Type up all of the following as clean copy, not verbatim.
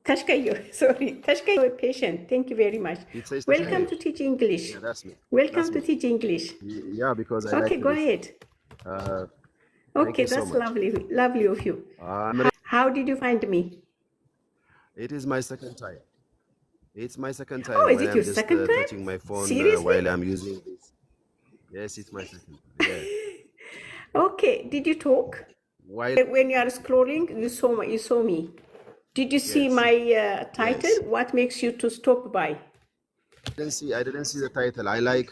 Tashkayo, sorry. Tashkayo, patient. Thank you very much. It says Welcome Tashkayo. to Teach English. Yeah, that's me. Welcome That's to me. Teach English. Yeah, because I Okay, like go this. ahead. Thank Okay, you so that's much. lovely of you. I'm How did you find me? It is my second time. It's my second Oh, time is when it I'm your just second time? touching my phone Seriously? while I'm using this. Yes, it's my second. Yeah. Okay, did you talk? While When you are scrolling, you saw me. Did you see yes, my title? yes. What makes you to stop by? I didn't see the title. I like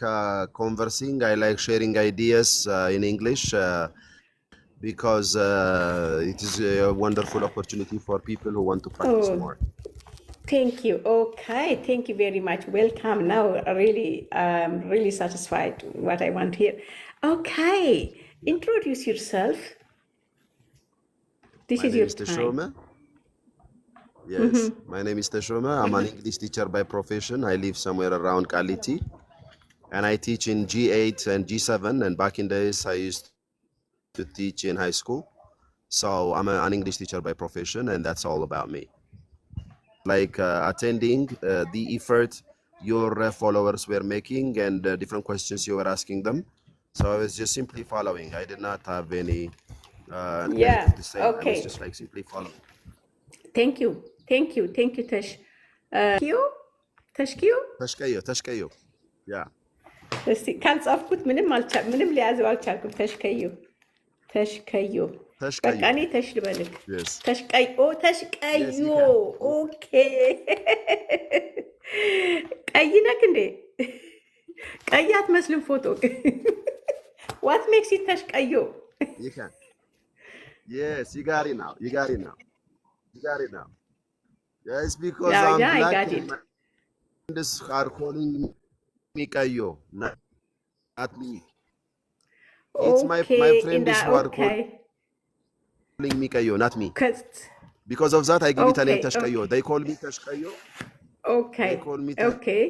conversing. I like sharing ideas in English because it is a wonderful opportunity for people who want to practice Oh, more. thank you. Okay, thank you very much. Welcome. Now, really satisfied what I want here. Okay, introduce yourself. This My is name your is time. Teshome. Yes, my name is Teshome. I'm an English teacher by profession. I live somewhere around Kaliti, and I teach in G8 and G7. And back in days, I used to teach in high school. So I'm an English teacher by profession, and that's all about me. Like attending the effort your followers were making and different questions you were asking them. So I was just simply following. I did not have anything Yeah, to say. I was okay. just like simply following. Thank you. Thank you. Thank you, Tash. Tashkiyo? Tashkiyo? Tashkayo, Tashkayo. Yeah. እስቲ ካልጻፍኩት ምንም ሊያዘው አልቻልኩም። ተሽከዩ ተሽከዩ በቃ Tashkayo. እኔ ተሽ ልበልክ። Yes. ተሽቀዮ ተሽቀዮ። Yes, you can. ኦኬ ቀይ ነክ እንዴ? ቀይ አትመስልም ፎቶ። ዋት ሜክስ ኢት ተሽቀዮ? You can. Yes, you got it now. You got it now. You got it now. Yes, because Yeah, I'm yeah, I black got and it. my friends are calling me Kayo, not me. It's my Okay, in friends that, who are okay. calling me Kayo, not me. 'Cause- Because of that, I give it a name Okay, Tashkayo. They call me Tashkayo. They Okay, call me okay.